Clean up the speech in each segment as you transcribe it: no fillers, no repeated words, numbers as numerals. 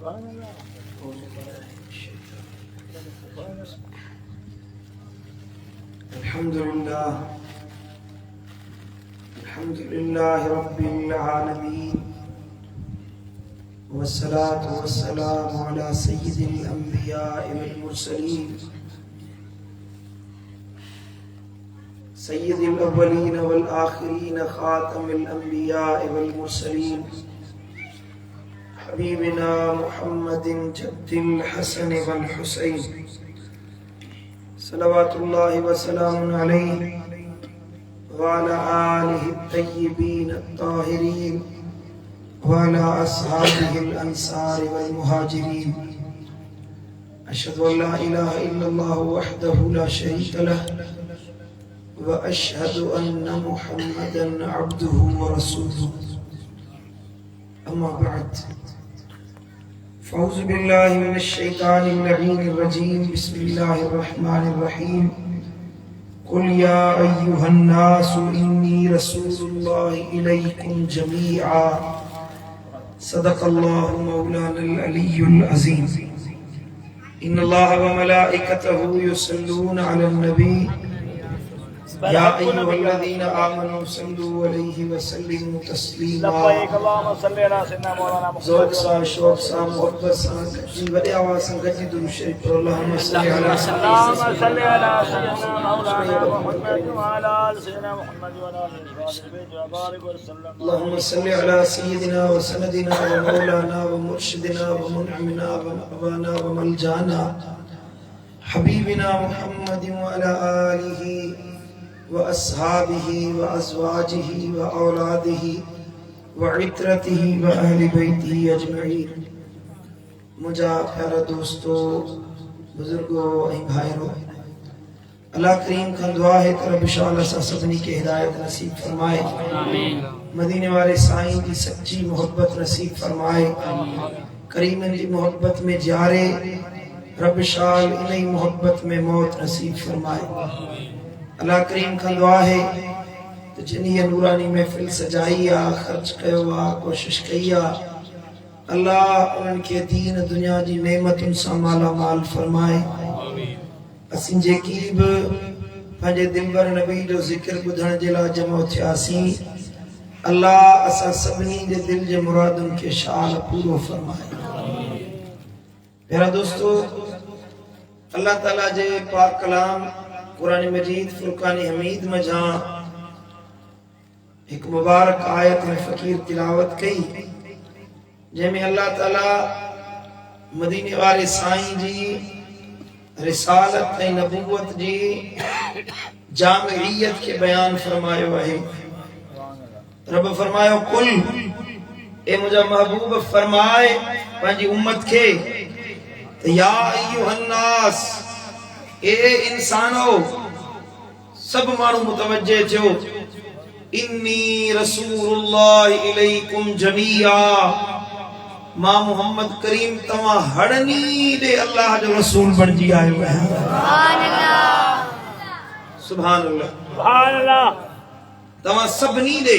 अल्हम्दुलिल्लाह रब्बिल आलमीन वस्सलातु वस्सलामु अला सय्यिदिल अंबिया वल मुरसलीन सय्यिदिल अव्वलीन वल आखिरीन खातमिल अंबिया वल मुरसलीन हबीबिना मुहम्मदिन जद्दिल हसन वल हुसैन सल्लल्लाहु व सल्लम अलैहि व अला आलिहि तय्यिबीन अत्ताहिरीन व अला अस्हाबिहिल अंसार वल मुहाजिरीन अशहदु अल्ला इलाहा इल्लल्लाह वहदहु ला शरीका लहु व अशहदु अन्ना मुहम्मदन अब्दुहु व रसूलुहु अम्मा बअद फ़अऊज़ु बिल्लाहि मिनश शैतानिर लईनिर रजीम बिस्मिल्लाहिर रहमानिर रहीम कुल या अय्युहन नासु इन्नी रसूलुल्लाहि इलैकुम जमीआ सदक़ल्लाहु मौलानल अलियुल अज़ीम इन्नल्लाह व मलाइकतहु युसल्लूना अलन नबी या अय्युहल्लज़ीना आमनू सल्लु अलैहि व सल्लिमू तस्लीमा ज़ौक़ सां शौक़ सां मोहब्बत सां गॾिजी वॾे आवाज़ सां गॾिजी दुरूद शरीफ़ पढ़ो अल्लाहुम्मा सल्लि अला अल्लाहुम्मा सल्लि अला सय्यिदिना व सनदिना व मौलाना व मुर्शिदिना व मुनअमिना व मअवाना व मलजाना हबीबिना मुहम्मदिन व अला आलिहि व अस्हाबिही व अज़वाजिही व औलादिही व इत्रतिही व अहली बैतिही अजमईन। मुझा प्यारा दोस्तों, बुजुर्गों ऐं भाइरों, अल्लाह करीम खां दुआ है त रब शाह असां सभिनी खे हिदायत नसीब फरमाए, मदीने वाले साईं जी सच्ची मोहब्बत नसीब फरमाए, करीमन जी मोहब्बत में जारे, रब शाह इन्ही मोहब्बत में मौत नसीब फरमाए। अल्लाह करीम खां दुआ है तो जिन्हीं नूरानी महफिल सजाई आ, खर्च कयो आ, कोशिश कई आ, अल्लाह उन्हनि खे दीन दुनिया जी नेमतुन सां माला माल फरमाए। असीं जेकी बि पंहिंजे दिलबर नबी जो ज़िक्र ॿुधण जे लाइ जमो थियासीं, अल्लाह असां सभिनी जे दिल जे मुरादुनि खे शाल पूरो फरमाए। प्यारा दोस्तों, अल्लाह ताला जे पाक कलाम कुरान मजीद फुरकान हमीद मजा एक मुबारक आयत में फकीर तिलावत कई, जैमें अल्लाह ताला मदीने वाले साईं जी रिसालत ऐं नबूवत जी जामियत के बयान फरमायो है। रब फरमायो कुल ए मुझा महबूब फरमाए पंहिंजी उम्मत के या अय्युहन नास, ए इंसानो, सब मानू मुतवज्जे थियो, इन्नी रसूलुल्लाह इलैकुम जमीआ, मां मोहम्मद करीम तवा हड़नी दे अल्लाह जो रसूल बनजी आयो है। सुभान अल्लाह, सुभान अल्लाह, सुभान अल्लाह। तवा सबनी दे,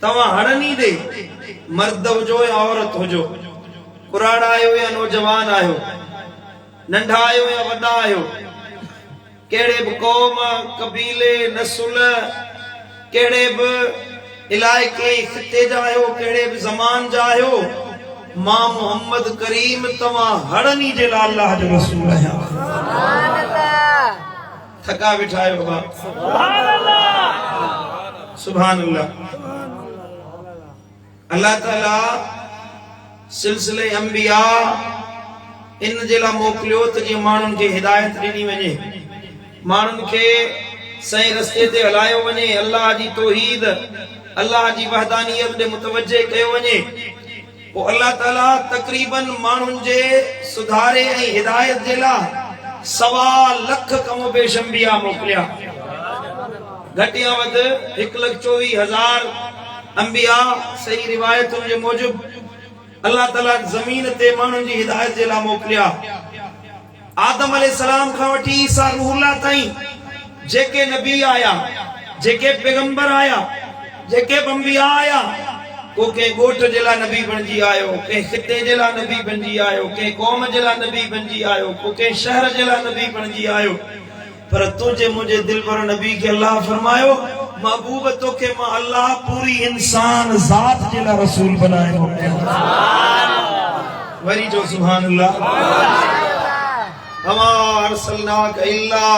तवा हड़नी दे, मर्द हो या औरत हो, कुराड़ा आयो या नौजवान आयो, नंढा आयो या वॾा आयो, केड़े भी कौम कबीले नस्ल, केड़े भी इलाके खिते जा आयो, केड़े भी ज़मान जा आयो, मां मोहम्मद करीम तवा हड़नी जे लाल अल्लाह जो रसूल है। सुभान अल्लाह। थका बिठायो बाबा, सुभान अल्लाह, सुभान अल्लाह। अल्लाह ताला सिलसिले अंबिया इन जे लाइ मोकिलियो त जीअं माण्हुनि खे हिदायत ॾिनी वञे, माण्हुनि खे सही रस्ते ते हलायो वञे, अल्लाह जी तौहीद, अल्लाह जी वहदानियत ॾे मुतवज्जे कयो वञे। पोइ अल्लाह ताला तक़रीबन माण्हुनि जे सुधारे ऐं हिदायत जे लाइ 1.25 लख कमो बेश अंबिया मोकिलिया। घटि या वधि 1,24,000 अंबिया सही रिवायतुनि जे मूजिब अल्लाह ताला ज़मीन ते माण्हुनि जी हिदायत जे लाइ मोकिलिया। आदम अलैहिस्सलाम खां वठी ईसा रूहुल्लाह ताईं जेके नबी आया, जेके पैगंबर आया, जेके अंबिया आया, को के गोठ जे लाइ नबी बणजी आयो, के खिते जे लाइ नबी बणजी आयो, के क़ौम जे लाइ नबी बणजी आयो, को के शहर जे लाइ नबी बणजी आयो। पर तुझे मुझे दिलबर नबी के अल्लाह फरमायो महबूब तोखे मां अल्लाह पूरी इंसान जात जे लाइ रसूल बनाए मोकिलियो। वरी जो सुभान अल्लाह। वमा अरसलनाक इल्ला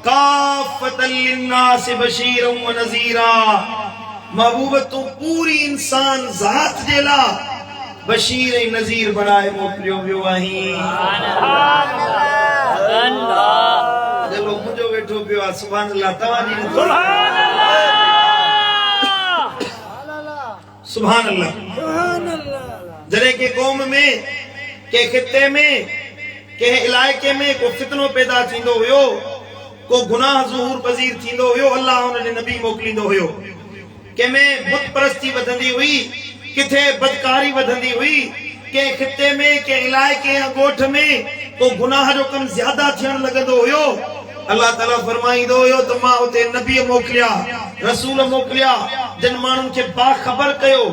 काफ़तल लिन्नास बशीरन व नज़ीरा। महबूब तू पूरी इंसान जात जे लाइ बशीर ऐं नज़ीर बनाए मोकिलियो वियो आहीं। चलो मुंहिंजो वेठो पियो आहे सुभान अल्लाह। तव्हांजी सुभान अल्लाह। जॾहिं के क़ौम में के खिते में के इलाइक़े में को फितनो पैदा थींदो हुयो, को गुनाह ज़ुहूर पज़ीर थींदो हुयो, अल्लाह उन ॾे नबी मोकिलींदो हुयो। कंहिंमें बुत परस्ती वधंदी हुई, किथे बदकारी वधंदी हुई, के खिते में के इलाइक़े या ॻोठ में को गुनाह जो कम ज्यादा थियण लॻंदो हुयो, अल्लाह ताला फरमाईंदो हुयो त मां उते नबी मोकिलिया, रसूल मोकिलिया, जिन माण्हुनि खे बाख़बर कयो,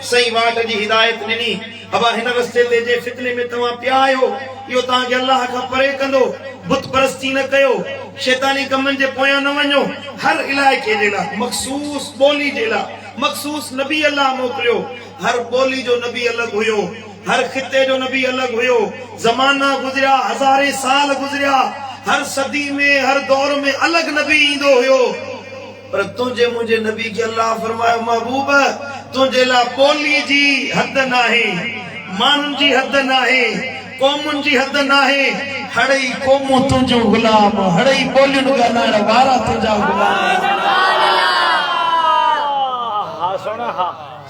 सही वाट जी हिदायत ॾिनी। अबा हिन रस्ते ते जे फितने में तव्हां पिया आहियो, इहो तव्हांखे अल्लाह खां परे कंदो। बुत परस्ती न कयो, शैतानी कमनि जे पोयां न वञो। हर इलाइक़े जे लाइ मखसूस ॿोली जे लाइ मखसूस नबी अल्लाह मोकिलियो। हर ॿोली जो नबी अलॻि हुयो, हर खिते जो नबी अलॻि हुयो। ज़माना गुज़रिया, हज़ारे साल गुज़रिया, हर सदी में हर दौर में अलॻि नबी ईंदो हुयो। पर तुंहिंजे मुंहिंजे नबी खे अल्लाह फरमायो महबूब तुंहिंजे लाइ ॿोली जी हद नाहे, माण्हुनि जी हद नाहे, क़ौमुनि जी हद नाहे। हड़ई क़ौमूं तुंहिंजो गुलाम, हड़ई ॿोलियुनि ॻाल्हाइण वारा तुंहिंजा गुलाम।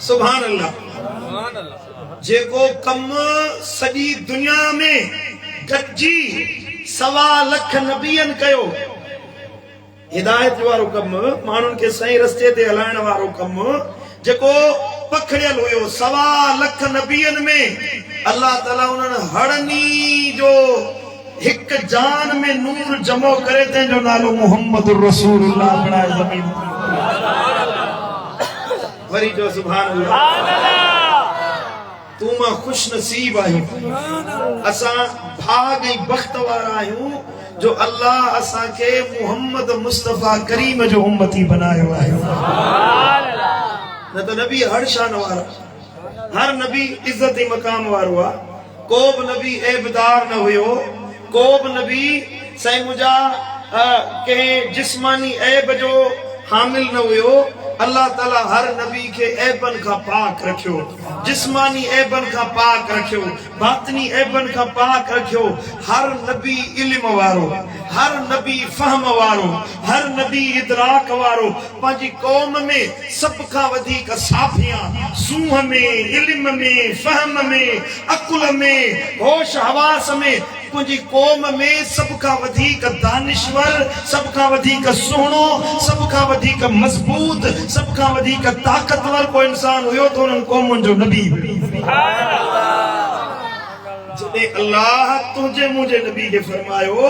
सुभान अल्लाह। जेको कम सॼी दुनिया में गॾिजी 1.25 लख नबियनि कयो, हिदायत वारो कम, माण्हुनि खे सही रस्ते ते हलाइण वारो कम जेको पखड़ियल हुयो 1.25 लख नबियनि में अल्लाह ताला उन्हनि हड़नी जो हिक जान में नूर जमो करे तंहिंजो नालो मुहम्मद रसूलुल्लाह बणाए ज़मीन। वरी जो सुभान अल्लाह। तू मां खुश नसीब आहियूं, असां भाग ऐं बख्त वारा आहियूं जो अल्लाह असां खे मुहम्मद मुस्तफा करीम जो उम्मती बनायो आहे। न त नबी हर शान वारा, हर नबी इज्जत ऐं मकाम वारो आहे। को बि नबी ऐबदार न हुयो, को बि नबी साईं मुंहिंजा कंहिं जिस्मानी ऐब जो हामिल न हुयो। अल्लाह ताला हर नबी खे ऐबन खां पाक रखियो, जिस्मानी ऐबन खां पाक रखियो, बातनी ऐबन खां पाक रखियो। हर नबी इल्म वारो, हर नबी फहम वारो, हर नबी इदराक वारो। पंहिंजी क़ौम में सभ खां वधीक साफियां सूह में, इल्म में, फहम में, अकुल में, होश हवास में। तुंहिंजी क़ौम में सभ खां वधीक दानिश्वर, सभ खां वधीक सुहिणो, सभ खां वधीक मज़बूत, सभ खां वधीक ताक़तवर को इंसान हुयो त उन्हनि क़ौमुनि जो नबी। जॾहिं अल्लाह तुंहिंजे मुंहिंजे नबी खे फरमायो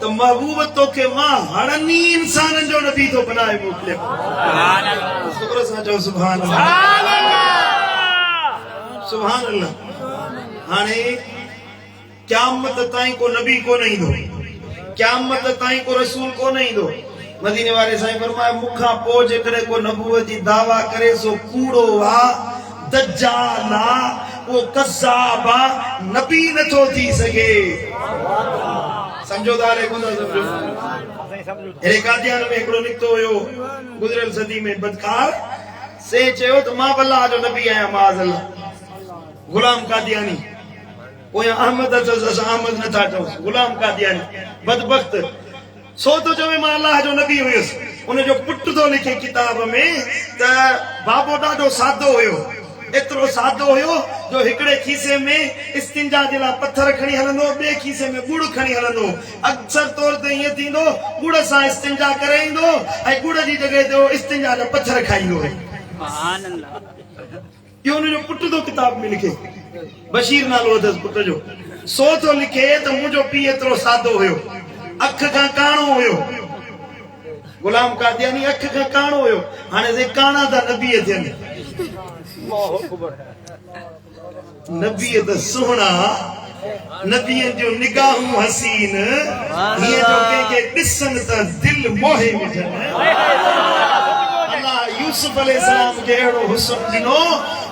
त महबूब तोखे मां हड़नी इंसाननि जो नबी थो बनाए मोकिलियो। शुक्र सां चओ सुभान अल्लाह, सुभान अल्लाह। हाणे क़यामत ताईं को नबी कोन ईंदो, क़यामत ताईं को रसूल कोन ईंदो। मदीने वारे साईं फरमाया मूंखां पोइ जेकॾहिं को नबूवत जी दावा करे सो कूड़ो आ, दज्जाल आ, वो कज़्ज़ाब आ, नबी नथो थी सघे। समझो दाले कोन समझो। अहिड़े कादियान में हिकिड़ो निकितो हुयो गुज़रियल सदी में बदकार, से चयो त मां अल्लाह जो नबी आहियां, माज़अल्लाह। गुलाम कादियानी अहमद अहमद नथा चओ, गुलाम कादियानी बदबख्त सो तो चवे मां अल्लाह जो नबी हुयुसि। उनजो पुट तो लिखे किताब में त बाबो ॾाढो सादो हुयो, एतिरो सादो हुयो जो हिकिड़े खीसे में इस्तिंजा जे लाइ पत्थर खणी हलंदो, ॿिए खीसे में गुड़ खणी हलंदो। अक्सर तौर ते ईअं थींदो गुड़ सां इस्तिंजा करे ईंदो ऐं गुड़ जी जॻह ते इस्तिंजा जा पत्थर खाईंदो। इहो उनजो पुट तो किताब में लिखे, बशीर नालो अथसि पुट जो। सो तो लिखे त मुंहिंजो पीउ एतिरो सादो हुयो, अख खां काणो हुयो। गुलाम कादियानी अख खां काणो हुयो। हाणे से काणा था नबी थियनि, नबी द सोहना नबी जो निगाहूं हसीन ये जो के दिसन त दिल मोहे विझन अल्लाह यूसुफ अलैहिस्सलाम के एड़ो हुस्न दिनो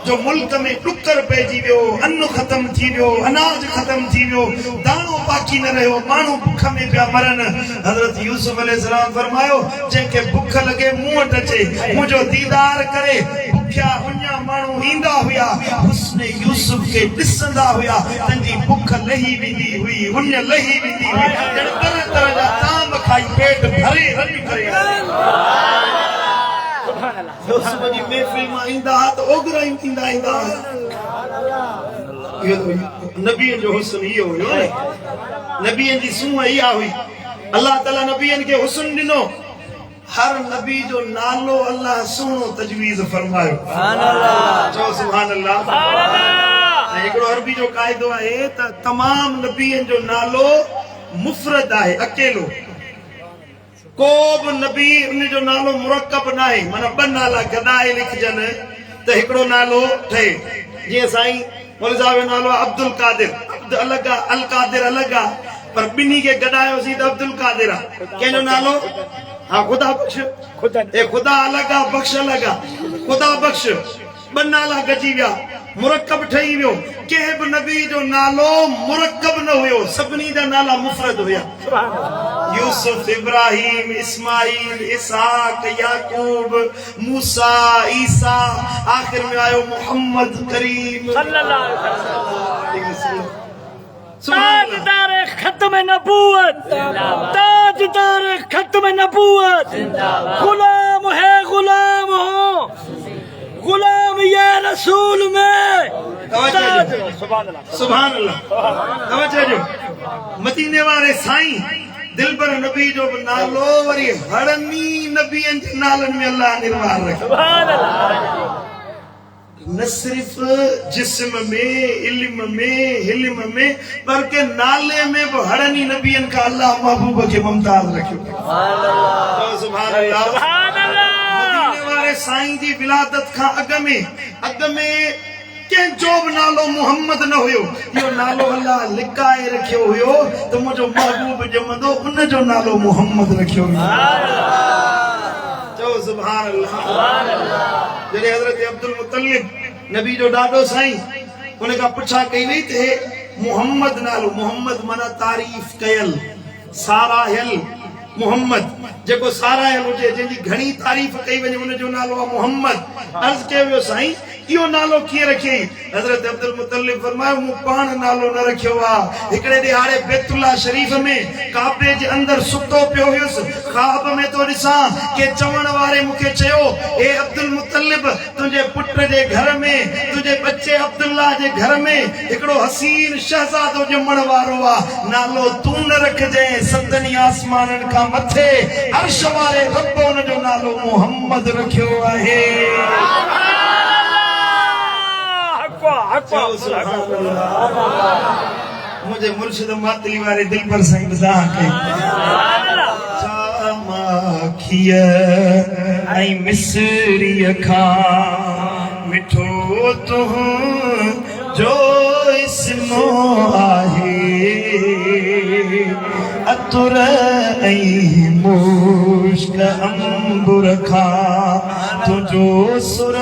जो मुल्क में डुकर पेजी वियो अन्न खत्म थी वियो अनाज खत्म थी वियो दाणो बाकी न रहियो माण्हू भुख में पिया मरन हज़रत यूसुफ अलैहिस्सलाम फरमायो जंहिंखे भुख लगे मूं वटि अचे मुंहिंजो दीदार करे भुखिया हुञा माण्हू ईंदा हुया हुस्न यूसुफ के ॾिसंदा हुया तंहिंजी भुख लही वेंदी हुई हुञ लही वेंदी हुई ॼण तरह तरह जा ताम खाई पेट भरे रज करे यूसुफ जी महफ़िल मां ईंदा त ओगरा ईंदा ईंदा इहो नबीअ जो हुस्न इहो हुयो नबीअ जी सूंह इहा हुई अल्लाह ताला नबीअनि खे हुस्न ॾिनो हर नबी जो नालो अल्लाह सुहिणो तजवीज़ फरमायो चओ सुभान अल्लाह ऐं हिकिड़ो अरबी जो क़ाइदो आहे त तमाम नबीअनि जो नालो मुफ़रद आहे अकेलो को बि नबी उन जो नालो मुरकब न आहे माना ॿ नाला गॾाए लिखजनि त हिकिड़ो नालो ठहे जीअं साईं मौलवी साहिब जो नालो आहे अब्दुल कादिर अलॻि आहे अल कादिर अलॻि आहे पर ॿिन्ही खे गॾायोसीं त अब्दुल कादिर आहे कंहिंजो नालो हाँ खुदा बख्श खुदा अलग आ बख्श अलग आ खुदा बख्श ॿ नाला गजी विया मुरकब ठही वियो कंहिं बि नबी जो नालो मुरकब न हुयो सभिनी जा नाला मुफ़रद हुया यूसुफ इब्राहिम इस्माइल इसहाक याकूब मूसा ईसा आखिर में आयो मोहम्मद करीम सल्लल्लाहु अलैहि वसल्लम ताजदार खत्म नबूवत ताजदार खत्म नबूवत गुलाम है गुलाम हो गुलाम ये रसूल में सुभान अल्लाह तवज्जो जो मदीने वाले साईं दिलबर नबी जो नालो वरी हड़नी नबियन जे नालन में अल्लाह निर्वाह रखे सुभान अल्लाह न सिर्फ जिस्म में इल्म में हिल्म में बल्कि नाले में भी हड़नी नबियन का अल्लाह महबूब के मुमताज रखियो सुभान अल्लाह मदीने वाले साईं जी विलादत का अग में के जो भी नालो मोहम्मद न हुयो यो नालो अल्लाह लिकाए रखियो हुयो तो मुझो महबूब जमदो उन जो नालो मोहम्मद रखियो सुभान अल्लाह जॾहिं हज़रत अब्दुल मुतलिब नबी जो ॾाढो साईं उन खां पुछा कई वई त मोहम्मद नालो मोहम्मद माना तारीफ़ कयल साराहियल मोहम्मद जेको साराहियल हुजे जंहिंजी घणी तारीफ़ कई वञे उन जो नालो आहे मोहम्मद अर्ज़ कयो वियो साईं इहो नालो कीअं रखियई हज़रत अब्दुल मुतलिब फरमायो मूं पाण नालो न रखियो आहे हिकिड़े ॾिहाड़े बैतुल्लाह शरीफ़ में काबे जे अंदरि सुतो पियो हुयुसि ख्वाब में तो ॾिसां के चवण वारे मूंखे चयो ए अब्दुल मुतलिब तुंहिंजे पुट जे घर में तुंहिंजे बच्चे अब्दुल्लाह जे घर में हिकिड़ो हसीन शहज़ादो ॼमण वारो आहे नालो तूं न रखजांइ सतनि आसमाननि खां मथे अर्श वारे रब उन जो नालो मोहम्मद रखियो आहे मुझे मुर्शिद मातली वाले दिल पर साईं बजा के माखिया आई मिसरी खा मिठो तू जो इसमो आहे अतुर आई मुश्क अंबुर खा तुझो सुर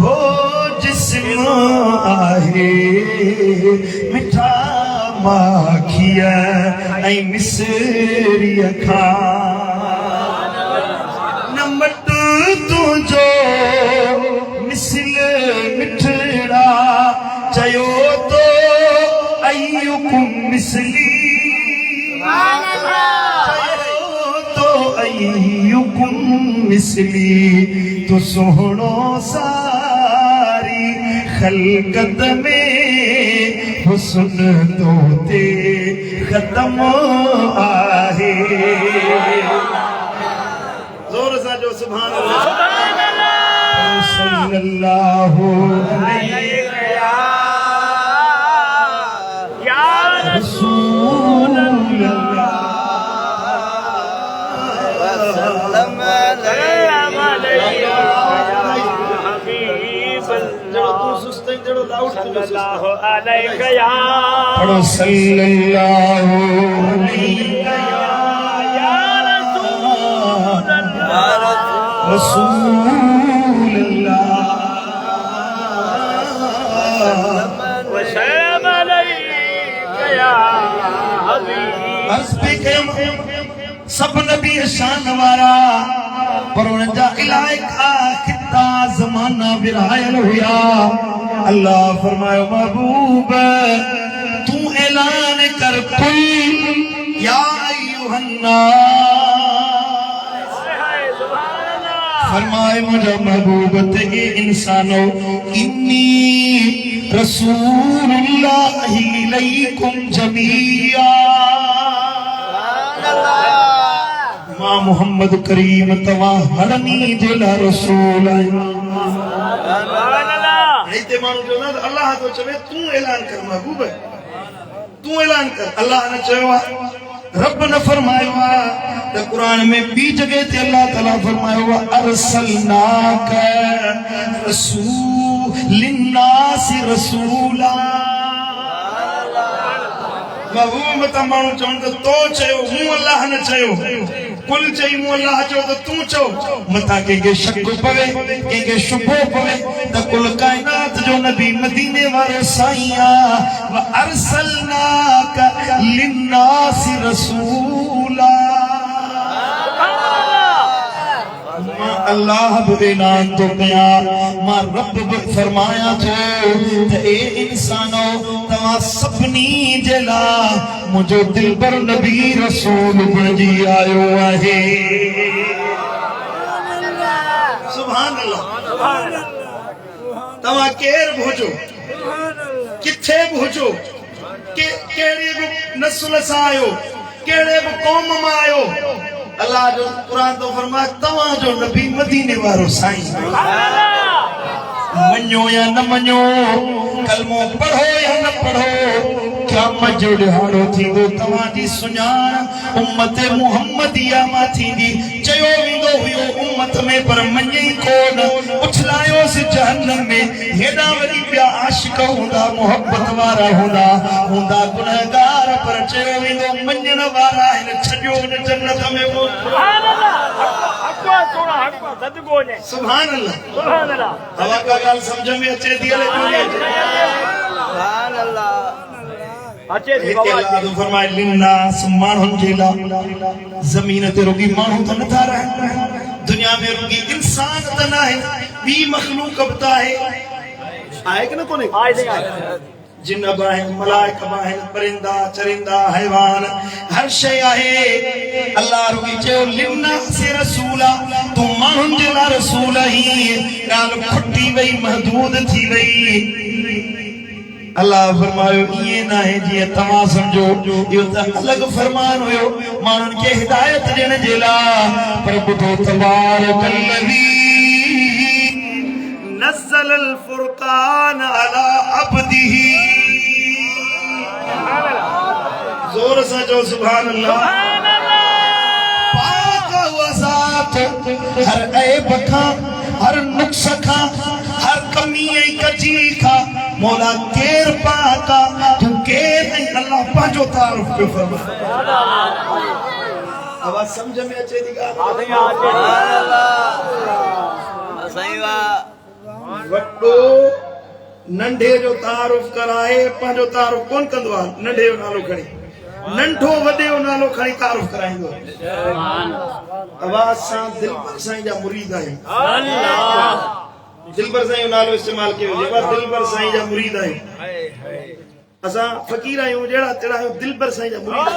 हो जिस्म आहे मिठा माखिया ऐं मिसरी खा नमट तुझो मिसल मिठड़ा चयो तो अयुकुम मिसली तो अयुकुम मिसली तो सोहणो सारी खलकत में हुस्न तो ते खत्म आहे जोर सा जो सुभान अल्लाह सल्लल्लाहु अलैहि या रसूल अल्लाह वसल्लम अलैहि सल्लल्लाहु अलैहि या पढ़ो सल्लल्लाहु या रसूल अल्लाह वसल्लम अलैका या हबीब। अर्ज़ पे कयम सब नबी शान वारा पर उनजा इलाका कितना ज़माना विरायल हुआ। अल्लाह फरमायो महबूब तू ऐलान कर कुल या अय्युहन्नास। फरमाए मुझे महबूब ते इंसानो इन्नी रसूलुल्लाहि इलैकुम जमीया। मां मोहम्मद करीम तवा हरनी जेला रसूल आया। ते मानू जो ना अल्लाह तो चवे तू ऐलान कर महबूब तू ऐलान कर। अल्लाह ने चवा रब ने फरमायो त कुरान में बी जगह ते अल्लाह ताला फरमायो अरसलनाका रसूलिन्नास रसूला। महबूब त मानू चवन तो चयो हूं अल्लाह ने चयो कुल चई मु अल्लाह चो तो तू चो मता के शक पवे के शुबो पवे त कुल कायनात जो नबी मदीने वारो साईया व अरसलनाका लिन्नास रसूला। अल्लाह ऐलान तो कया मां रब फरमाया थे ते ए इंसानो तवा सबनी जेला मुझो दिलबर नबी रसूल बणजी आयो आहे। सुभान अल्लाह तवा केर भोजो किथे भोजो के केड़ी नस्ल सा आयो केड़े कौम मां आयो। अल्लाह जो कुरान तो फरमाए तवा जो नबी मदीने वारो साईं मन्यो या न मन्यो कलमो पढ़ो या न पढ़ो क्या मजो ॾिहाड़ो थींदो तव्हां जी सुञाण उम्मत मुहम्मदिया मां थींदी। चयो वेंदो हुयो उम्मत में पर मञई कोन उछलायोसि जहन्नम में। हेॾा वरी ॿिया आशिक हूंदा मोहब्बत वारा हूंदा हूंदा गुनहगार पर चयो वेंदो मञण वारा आहिनि छॾियो न जन्नत में। सुभान अल्लाह हवा का गाल समझ में अचे थी अल्लाह तो फरमाए लिन्नास माण्हुनि जे लाइ ज़मीन ते रुगी माण्हू त नथा रहनि दुनिया में रुगी इंसान त न आहे ॿी मखलूक बि त आहे कि न कोन्हे। जिन बि आहिनि मलाइक बि आहिनि परिंदा चरिंदा हैवान हर शइ आहे। अल्लाह रुगी चयो लिन्नास रसूला तू माण्हुनि जे लाइ रसूल ही ॻाल्हि खुटी वई महदूद थी वई। अल्लाह फरमायो ये ना है जी तवा समझो यो त अलग फरमान हुयो मानन के हिदायत देने जेला पर बुधो तबारकल्लज़ी नज़्ज़ल अल फुरकान अला अब्दिही। जोर से जो सुभान अल्लाह। पाक वज़ात हर ऐब खां हर नुक्स खां हर कमी ऐं कजी खां मौला केर पाका तू केर नहीं। अल्लाह पांचो तारुफ पे फरमाए। आवाज समझ में अचे थी गा वड्डो नंढे जो तारुफ कराए पांचो तारुफ कौन कंदो आ नंढे जो नालो खणी नंढो वडे जो नालो खणी तारुफ कराइंदो। आवाज सां दिलबर साईं जा मुरीद आहिनि। अल्लाह दिलबर साईं जो नालो इस्तेमाल कयो जेका दिलबर साईं जा मुरीद आहिनि। असां फकीर आहियूं जहिड़ा तेड़ा आहियूं दिलबर साईं जा मुरीद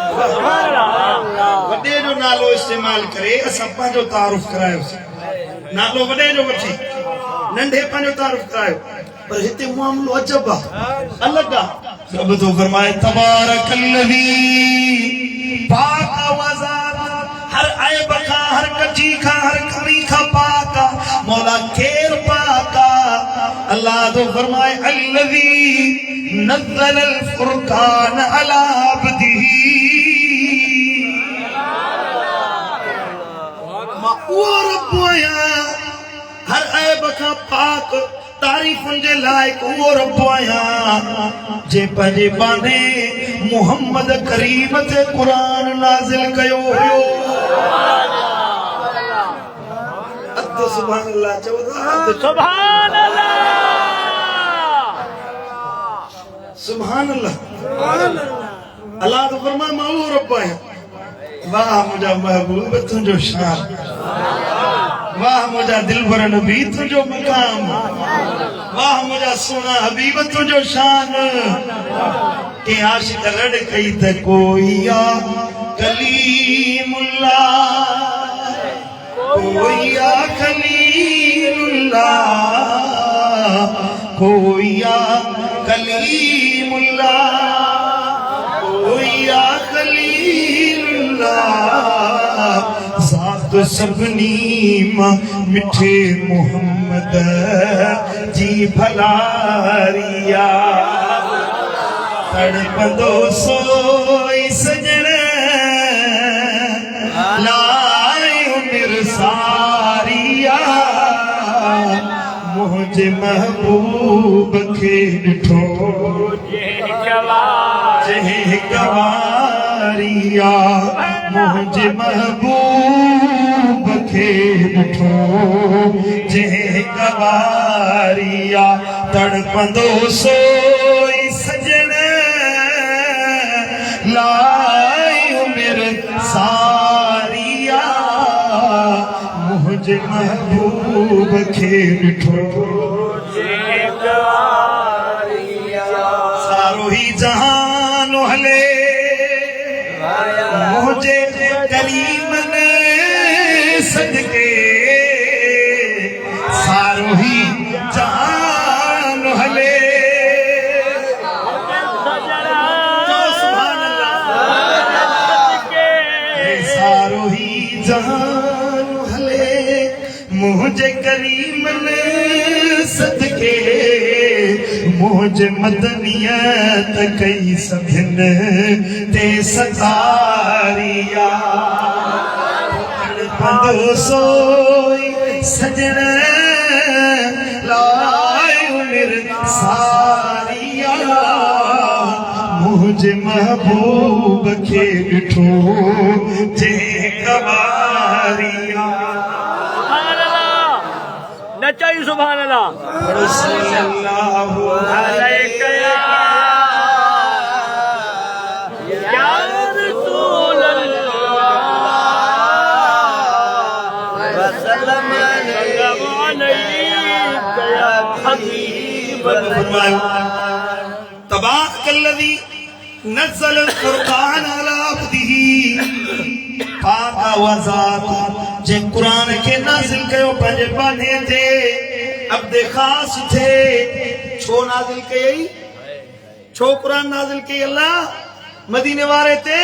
वडे जो नालो इस्तेमाल करे असां पंहिंजो तारुफ करायोसीं। नालो वडे जो वठी नंढे पंहिंजो तारुफ करायो पर हिते मामलो अजब आहे अलग आहे। रब तो फरमाए तबारकल्लज़ी पाक वज़ात हर ऐब खां हर कजी खां हर कमी खां पाक मौला केर पाका। अल्लाह तो फरमाए अल्लज़ी नज़्ज़ल अल फुरकान अला अब्दिही। मां वो रब आहियां हर ऐब खां पाक तारीफ़ तारीफ़ुन जे लायक वो रब आया जे पंहिंजे बाने मुहम्मद करीम ते कुरान नाज़िल कयो हुयो। अद सुभान अल्लाह चवदा सुभान अल्लाह सुभान अल्लाह। अल्लाह तो फरमाए मां वो रब आया। वाह मुझा महबूब तुझो शान, वाह मुझा दिलबर नबी तुझो मकाम, वाह मुझा सोना हबीब तुझो शान। के आशिक लड़ कई त कोई या कलीमुल्लाह, कोई या खलीलुल्लाह, कोई या कलीमुल्लाह, कोई या खलीलुल्लाह। ज़ात सबनी मां मिठे मोहम्मद जी भलारिया। तड़पंदो सोई सजण लायो मिरसारिया। मुझे महबूब खे ॾिठो जे गवारिया। मुझे महबूब खे ॾिठो जे गवारिया। तड़पंदो सोई सजण लायो मिरसारिया। मुझे महबूब खे ॾिठो सारो ही जहान हले मुझे करीम ने सदके। सारो ही जहान हले सारो ही जहान हले मुझे करीम ने सदके। मुझे मदनियत कई सभिन ते सतारिया। तड़पंदो सोई सजण लायो मिरसारिया। मुझे महबूब खे ॾिठो जे गवारिया। नचाई सुभान अल्लाह। सल्लल्लाहु अलैहि या रसूल अल्लाह वसल्लम अलैका या हबीब अल्लाह। तबारकल्लज़ी नज़्ज़ल अल-क़ुरआन अला अब्दिही। पाक वज़ात जे कुरान के नाज़िल कयो पंहिंजे बाने ते अब्द ख़ास थे। छो नाज़िल कयई? छो कुरान नाज़िल कई अल्लाह मदीने वारे ते?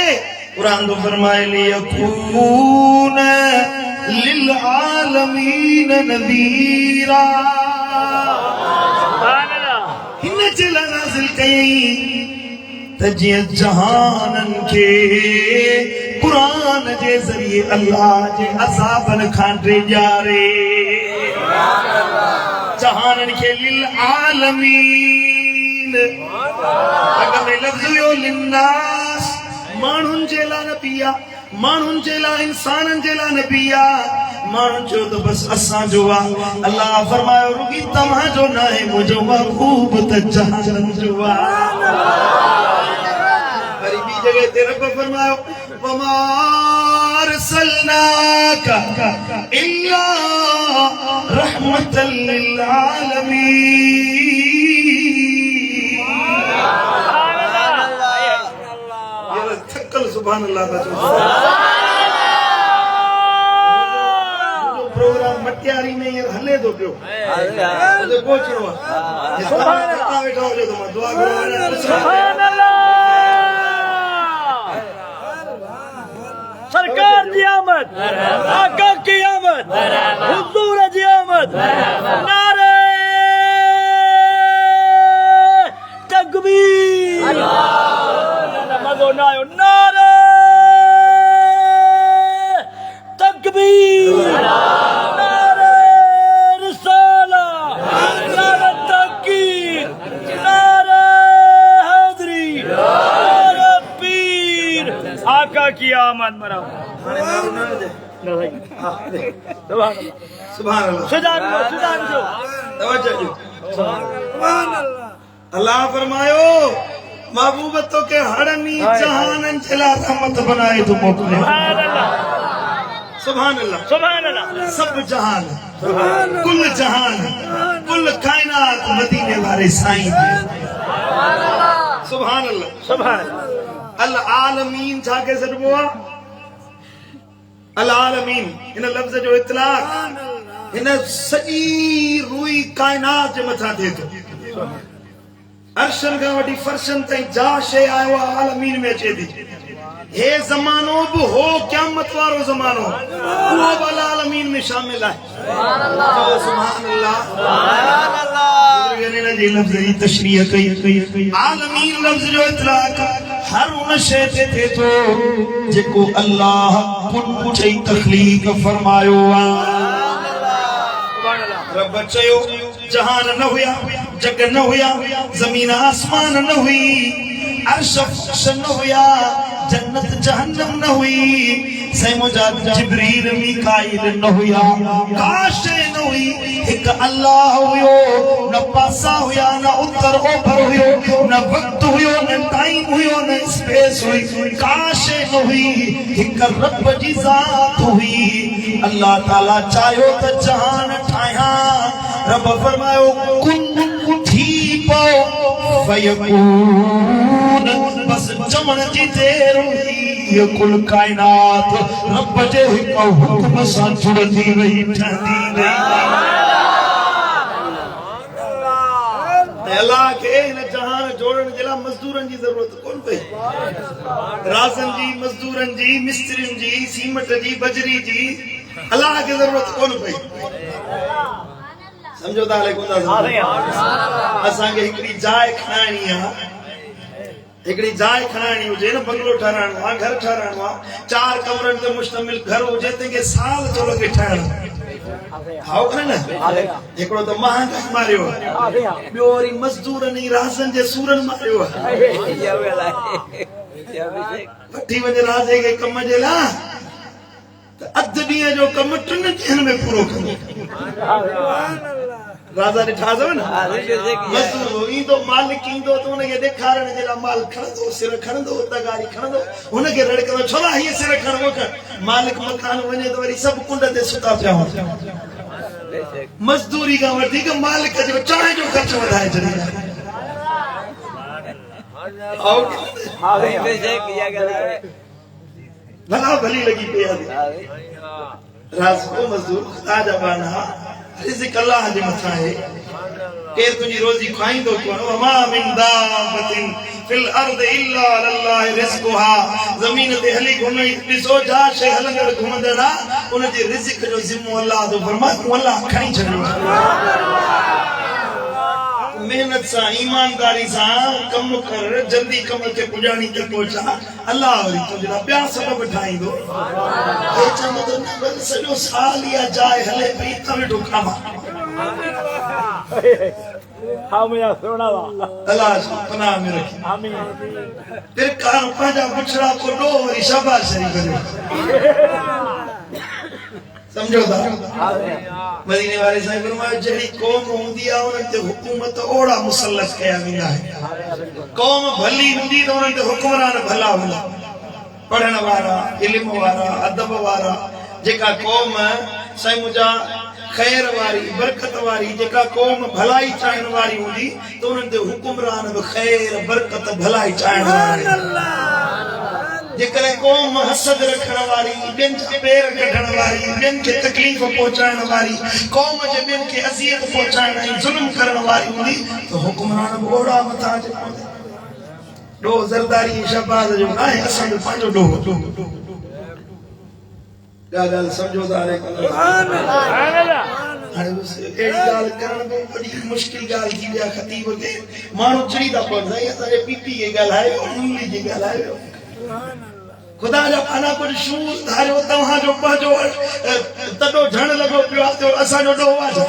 कुरान तो फरमाए लियकून लिल आलमीन नज़ीरा। सुभान अल्लाह। हिन जे लाइ नाज़िल कयई त जीअं जहानन खे कुरान जे ज़रिए अल्लाह जे अज़ाबन खां ड्रिजारे। जहानन खे लिल आलमीन अॻ में लफ़्ज़ हुयो लिन्नास माण्हुनि जे लाइ नबी आहे, माण्हुनि जे लाइ इंसाननि जे लाइ नबी आहे। माण्हुनि जो त बसि असांजो आहे। अल्लाह फरमायो रुॻी तव्हांजो न आहे, मुंहिंजो महबूब त जहाननि जो आहे। वरी ॿी जॻह ते रब फरमायो वमा अरसलनाका इल्ला रहमतल लिल आलमीन। ये थकल सुभान अल्लाह का प्रोग्राम मटियारी में ये हले तो पियो मुझे पहुंचणो आहे। सुभान अल्लाह वेठा हो जो तो दुआ करो। सुभान अल्लाह। सरकार की आमद, आका की आमद, हुजूर की आमद। नारे तकबीर। मज़ो ना आयो। नारे तकबीर। नारे रिसाला। नारे आमद मरहबा हाणे माण्हू न हुजे न भाई हा दे सुभान अल्लाह सुभान अल्लाह सुजान जो तवज्जो ॾियो सुभान अल्लाह अल्लाह फरमायो महबूब तो के हरनी जहानन चला रहमत बनाए तो मोकले सुभान अल्लाह सब जहान कुल जहान कुल कायनात मदीने वाले साईं सुभान अल्लाह अल आलमीन छा के सॾिबो आहे अल आलमीन इन लफ़्ज़ जो इतलाक इन सॼी रुई कायनात जे मथां थिए थो अर्शन का वडी फर्शन ताईं जा शे आयो आलमीन में अचे थी हे ज़मानो भी हो क़यामत वारो ज़मानो वो वाला आलमीन में शामिल है सुभान अल्लाह ने जी लफ्ज़ जी तशरीह कई आलमीन लफ्ज़ जो इतलाक हर उन शे ते थे तो जेको अल्लाह कुन चई तखलीक फरमायो रब चयो जहान न हुया जग न हुया जमीन आसमान न हुई अर्श न हुया जन्नत जहन्नम न हुई सैमुजा जिब्रील मीकाईल न हुया काश न हुई एक अल्लाह हुयो न पासा हुया न उत्तर ओभर हुयो न वक्त हुयो न टाइम हुयो न स्पेस हुई काश न हुई एक रब जी ज़ात हुई अल्लाह ताला चायो त जहान ठाया रब फरमायो कुन थी पो फयकून बस चमन जी देर हुई ये कुल कायनात रब जे हिक हुक्म सां जुड़ंदी रही ठहंदी रही अल्लाह के इन जहान जोड़न जे लाइ मजदूरन जी जरूरत कोन पई राज़न जी मजदूरन जी मिस्त्रिन जी सीमेंट जी बजरी जी अल्लाह के जरूरत कोन पई समझो था ले कोन असां के हिकड़ी जाय खाणी है हिकड़ी जाय खाणी हुजे न बंगलो ठहराणो आहे घर ठहराणो आहे 4 कमरन ते मुश्तमिल घर हुजे तंहिंखे साल थो लगे ठहण हाउ करे न हिकड़ो तो महांगाई मारियो ॿियो वरी मजदूरनि राज़न जे सूरन मारियो वठी वञे राजे के कम जे लाइ त अध ॾींहं जो कम 3 ॾींहंनि में पूरो कंदो राजा ने ठाजो न मजदूर ईंदो मालिक ईंदो तो उनके ॾेखारण जे लाइ माल खणंदो सिर खणंदो तगारी खणंदो उनके रड़कंदो छोला हीअ सिर खणबो कर मालिक मकान वञे तो वरी सभु कुंड ते सुता पिया मजदूरी खां वधीक मालिक जो चांहि जो ख़र्च वधाए छॾी भला भली लगी पई आहे राज को मजदूर खुदा जा बाना रिज़्क़ अल्लाह जे मथां है के तुझी रोजी खाइंदो कोन वमा मिन दाबतिन फिल अर्द इल्ला अल्लाह रिज़्क़ुहा ज़मीन ते हली घुमई ॾिसो जा शे हलंदड़ घुमंदड़ा उन जे रिज़्क़ जो ज़िम्मो अल्लाह जो फरमाए अल्लाह खणी छॾियो मेहनत सा ईमानदारी सा कम कर जल्दी कम के पुजानी ते पहुंचा अल्लाह वरी तुझा ॿिया सबब ठाहींदो हे चवंदो न बस सॼो साल या जाए हले पई त वेठो खामा हाँ मुझे सुना वा अल्लाह पनाह में रखे आमीन फिर का पंहिंजा पुछड़ा को ॾो वरी शाबाश शरीफ जो समझो था मदीने वाले साईं फरमायो जहिड़ी क़ौम हूंदी आहे उन्हनि ते हुकूमत ओड़ा मुसलत कया वेंदा आहिनि क़ौम भली हूंदी त उन्हनि ते हुक्मरान भला हूंदा पढ़ण वारा इल्म वारा अदब वारा जेका क़ौम साईं मुंहिंजा खैर वारी बरकत वारी जेका क़ौम भलाई चाहण वारी हूंदी त उन्हनि ते हुक्मरान बि खैर बरकत भलाई चाहण वारी जेकॾहिं क़ौम हसद रखण वारी ॿियनि जा पेर कढण वारी ॿियनि खे तकलीफ़ पहुचाइण वारी क़ौम जे ॿियनि खे अज़ियत पहुचाइण ऐं ज़ुल्म करण वारी हूंदी त हुक्मरान बि ओड़ा मथां अचे ॾोह ज़रदारी शहबाज़ जो नाहे असांजो पंहिंजो ॾोह ॻाल्हि सम्झो था हाणे अहिड़ी ॻाल्हि करण में वॾी मुश्किल ॻाल्हि थी वई आहे ख़तीब खे माण्हू चिड़ी था पवनि साईं असांजे पीपी खे ॻाल्हायो मुरली खे ॻाल्हायो खुदा जा पाना कुछ शूर धारियो तव्हांजो पंहिंजो तॾो झण लॻो पियो आहे असांजो ॾोह आहे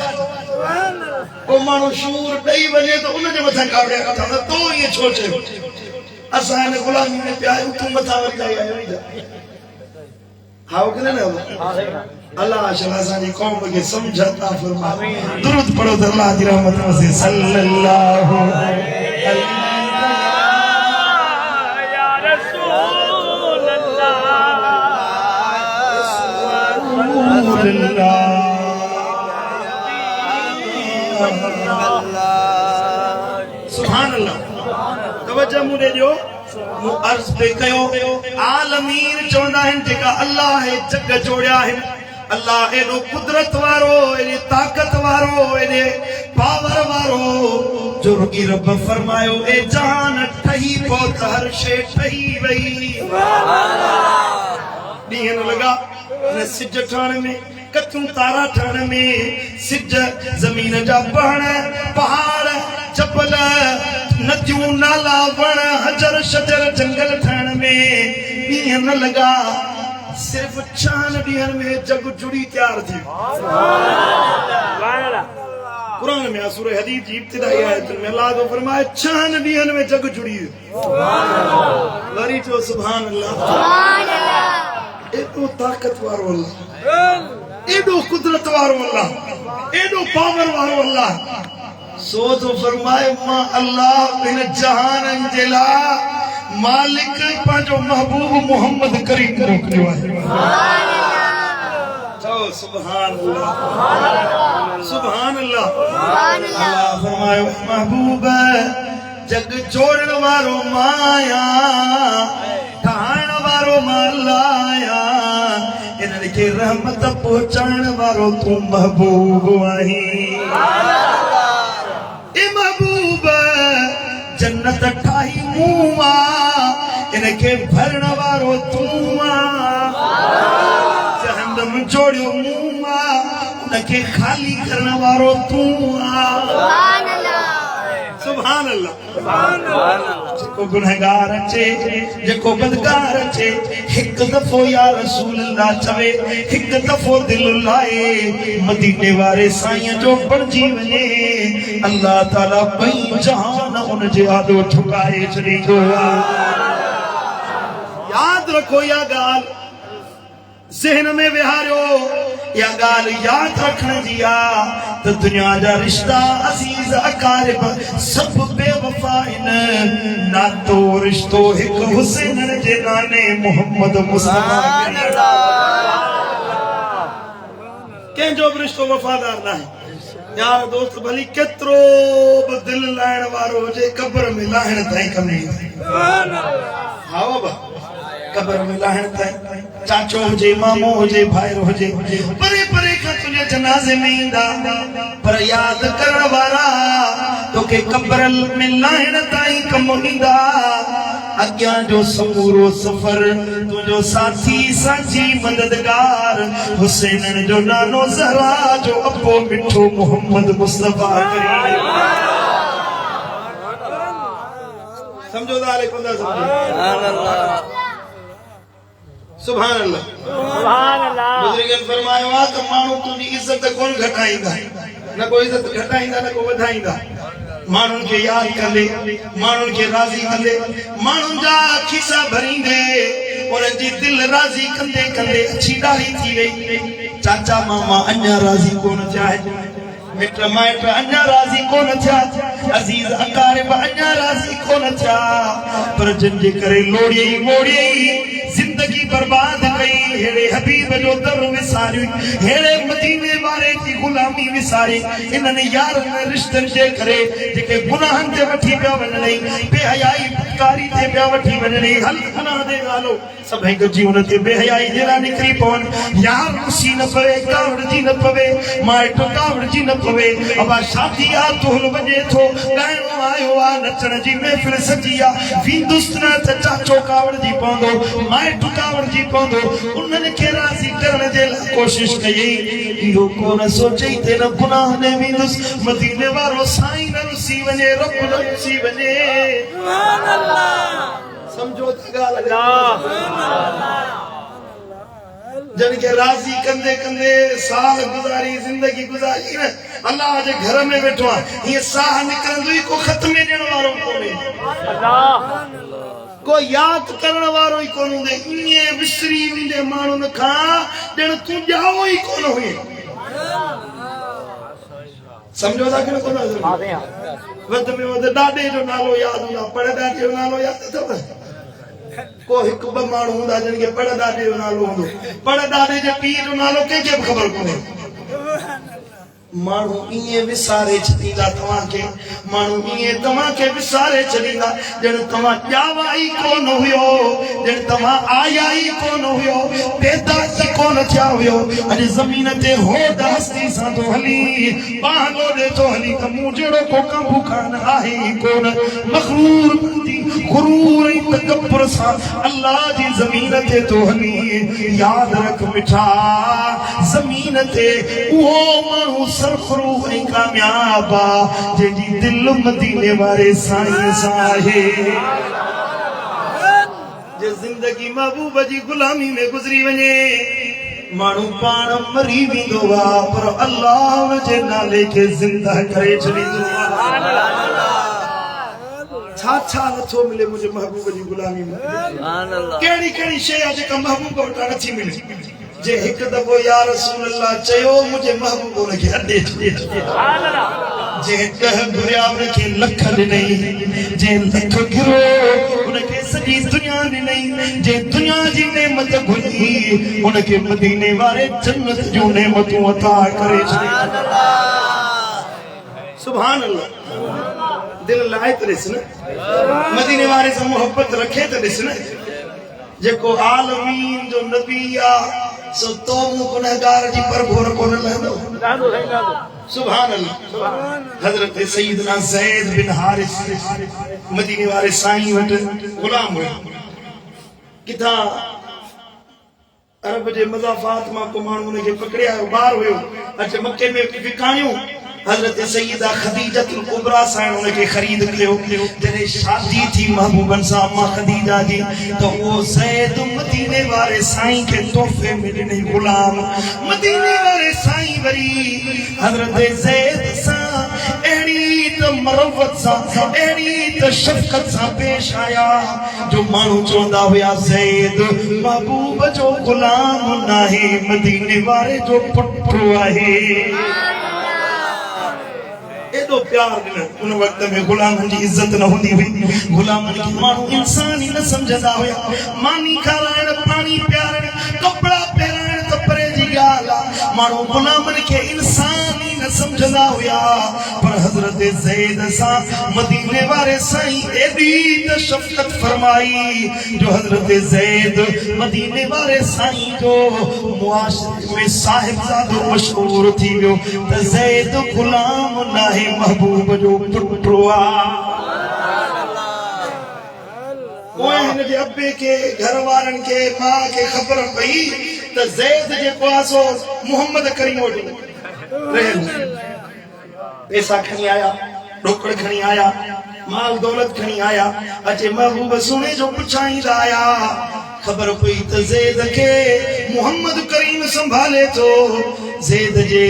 को माण्हू शूर ॾेई वञे त उनजे मथां कावड़िया कढंदा तो ईअं छो चयो असां हिन ग़ुलामी में पिया आहियूं तूं मथां वरी आहियो हाउ कने ना अल्लाह शला सानी कौम के समझता फरमा दुरूद पढ़ो तो अल्लाह की रहमत से सल्लल्लाहु अलैहि या रसूल सुभान अल्लाह तवज्जो मुझे जो मु अर्ज पे कयो आलमीन चवंदा आहिनि जेका अल्लाह है जग जोड़िया आहिनि अल्लाह एडो कुदरत वारो एडे ताकत वारो एडे पावर वारो जो रुगी रब फरमायो ए जान ठही पहुत हर शे ठही वई ॾींहं लगा न सिज ठाण में कथूं तारा ठाण में सिज जमीन जा पहाड़ पहाड़ जबल नदियूं नाला वण हजर शजर जंगल ठाण में ॾींहं न लगा सिर्फ चांद ॾींहं में जग जुड़ी तैयार थी कुरान में सूरह हदीद जी इब्तिदाई आयत में अल्लाह को फरमाए चांद ॾींहं में जग जुड़ी वरी चो सुभान अल्लाह एडो ताकत वारो अल्लाह एडो कुदरत वारो अल्लाह एडो पावर वारो अल्लाह सो तो फरमाए मां अल्लाह इन जहान अंजला मालिक पांजो महबूब मोहम्मद करीम मोकलियो है सुभान अल्लाह सुभान अल्लाह अल्लाह फरमायो महबूब जग जोड़न वारो माया ठाण वारो मालाया इन्हनि खे रहमत पहुचाइण वारो तू महबूब आही ए महबूब जन्नत ठाही मूं इनके भरण वारो तू जहन्नम जोड़ियो मूं उनके खाली करण वारो तू सुभान अल्लाह जेको गुनहगार अचे जेको बदकार अचे हिक दफो या रसूल अल्लाह चवे हिक दफो दिल लाए मदीने वारे साईं जो पढ़जी वने अल्लाह ताला बई जहान उन जे आदो ठुकाए छड़ींदो याद रखो या गाल ज़हन में विहारियो या गाल याद रखण जी आ तो दुनिया जा रिश्ता अजीज अकारिब सब बेवफा इन नातो रिश्तो एक हुसैन जे नाने मोहम्मद मुस्तफा के जो रिश्तो वफादार ना है यार दोस्त भली केतरो दिल लाइण वारो जे कब्र में लाहण ताई कमी हां बाबा कब्र में लाहण ताई चाचो हुजे मामो हुजे भाईरो हुजे परे परे का तुझे जनाजे में इंदा पर याद करण वारा तोके कब्र में लाहण ताई कम इंदा अग्या जो समूरो सफर तुझो साथी साची मददगार हुसैन जो नानो ज़हरा जो अब्बो मिठो मोहम्मद मुस्तफा करीम समझो दाले कोंदा समझो सुभान अल्लाह सुभान अल्लाह सुभान अल्लाह बुजुर्गन फरमायो आ त मानू तुजी इज्जत कोन घटाईंदा न कोई इज्जत घटाईंदा न को वधाईंदा मानून के याद कंदे मानून के राजी कंदे मानून जा खिसा भरींदे और जी दिल राजी कंदे कंदे अच्छी दाढ़ी थी गई चाचा मामा अन्या राजी कोन चाहे मिट माइट अन्या राजी कोन थिया अजीज अकारिब अन्या राजी कोन थिया पर जिन जे करे लोड़ी मोड़ी जिंदगी बर्बाद कई हेड़े हबीब जो दर विसारी हेड़े मदीने वाले की गुलामी विसारी इन्हनि यारनि रिश्तनि जे करे जेके गुनाहनि ते वठी पिया वञनि बेहयाई फटकारी ते पिया वठी वञनि हल गुनाह दे गालो सभई गजी उन ते बेहयाई जरा निकरी पवन यार खुशी न पवे कावड़ जी न पवे माइट कावड़ जी न पवे अबा शादी आ तोहल वञे थो गाइणो आयो आ नचण जी महफिल सजी आ विंदुस्तना त चाचो कावड़ जी पवंदो माइट कावड़ जी पवंदो उन्हनि खे राज़ी करण जे लाइ कोशिश कई इहो कोन सोचई ते न गुनाह ने विंदुस मदीने वारो साईं न रुसी वञे रब न रुसी वञे सुभान अल्लाह समझो त ॻाल्हि जन के राजी कंदे कंदे साल गुजारी जिंदगी गुजारी न अल्लाह जे घर में बैठो ये साह निकरंदो को खत्म ॾियण वारो कोने अल्लाह को याद करण वारो ही कोन हुंदे इने विसरी वेंदे माण्हुनि खां ॼण तूं ॼाओ ई कोन हुई समझो था कि न कोन वध में वध ॾाॾे जो नालो यादि हूंदा पर ॾाॾे जो नालो यादि अथव को हिकु ॿ माण्हू हूंदा जिन खे पर ॾाॾे जो नालो हूंदो पर ॾाॾे जे पीउ जो नालो कंहिंखे बि ख़बर कोन्हे माण्हू ईअं विसारे छॾींदा तव्हांखे माण्हू ईअं तव्हांखे विसारे छॾींदा ॼण तव्हां ॼावा ई कोन हुयो ॼण तव्हां आया ई कोन हुयो पैदा ई कोन थिया हुयो अॼु ज़मीन ते होद हस्ती सां थो हली बहानो ॾे थो हली त मूं जहिड़ो को कमु कान आहे ई कोन मग़रूर गुरूर ऐं तकब्बुर सां अल्लाह जी ज़मीन ते थो हली यादि रख मिठा ज़मीन ते उहो माण्हू सरखरू ऐं कामयाब आहे जंहिंजी दिलि मदीने वारे साईं सां आहे जे ज़िंदगी महबूब जी गुलामी में गुज़री वञे माण्हू पाण मरी वेंदो आहे पर अल्लाह जे नाले खे ज़िंदा करे छॾींदो आहे छा नथो मिले मुंहिंजे महबूब जी गुलामी में कहिड़ी कहिड़ी शइ आहे जेका महबूब वटां नथी मिले जे हिकु दफ़ो या रसूल अल्लाह चयो मुंहिंजे महबूब उनखे अॾे जे ॾह घुरिया उनखे लख ॾिनई जे लख घुरो उनखे सॼी दुनिया ॾिनई जे दुनिया जी नेमत घुरी उनखे मदीने वारे जन्नत जूं नेमतूं अता करे सुभान अल्लाह दिल लाए तो ॾिस न मदीने वारे सां मोहब्बत रखे तो ॾिस न जेको आलमीन जो नबी आहे सो तो गुनहगार जी पर घोर कोन लहंदो सुभान अल्लाह हजरत सैयदना ज़ैद बिन हारिस मदीने वारे साईं वटि गुलाम हुया किथां अरब जे मज़ाफ़ात मां को माण्हू उनखे पकड़िया ॿार हुयो अच मके में विकाणियो हजरत सैयदा खदीजतुल कुबरा सां उनखे ख़रीद कयो जॾहिं शादी थी महबूबन सां अम्मा खदीजा जी तो वो ज़ैद मदीने वारे साईं के तोहफे में ॾिनई गुलाम मदीने वारे साईं वरी हजरत ज़ैद सां अहिड़ी त मरवत सां अहिड़ी त शफ़क़त सां पेश आया जो माण्हू चवंदा हुया ज़ैद महबूब जो गुलाम नाहे मदीने वारे जो पुटु आहे एॾो प्यार ॾिनो उन वक़्त में गुलामनि जी इज़त न हूंदी हुई गुलामनि खे माण्हू इंसान ई न सम्झंदा हुया मानी खाराइण पाणी पियारण कपिड़ा पहिराइण त परे जी ॻाल्हि आहे माण्हू गुलामनि खे इंसान ई न सम्झंदा हुया पर हज़रत ज़ैद सां मदीने वारे साईं एॾी त शफ़क़त फरमाई जो हज़रत ज़ैद मदीने वारे साईं जो मुआशरे में साहिबज़ादो मशहूर थी वियो त ज़ैद गुलाम नाहे महबूब जो पुटु आहे हिन जे अब्बे खे घर वारनि खे मां खे ख़बर पई त ज़ैद जेको आहे सो मोहम्मद करीम वटि पैसा खणी आया ढोकड़ खणी आया माल दौलत खणी आया अचे महबूब सुणे जो पुछाईंदा आया ख़बर पई त ज़ैद खे मोहम्मद करीम संभाले थो ज़ैद जे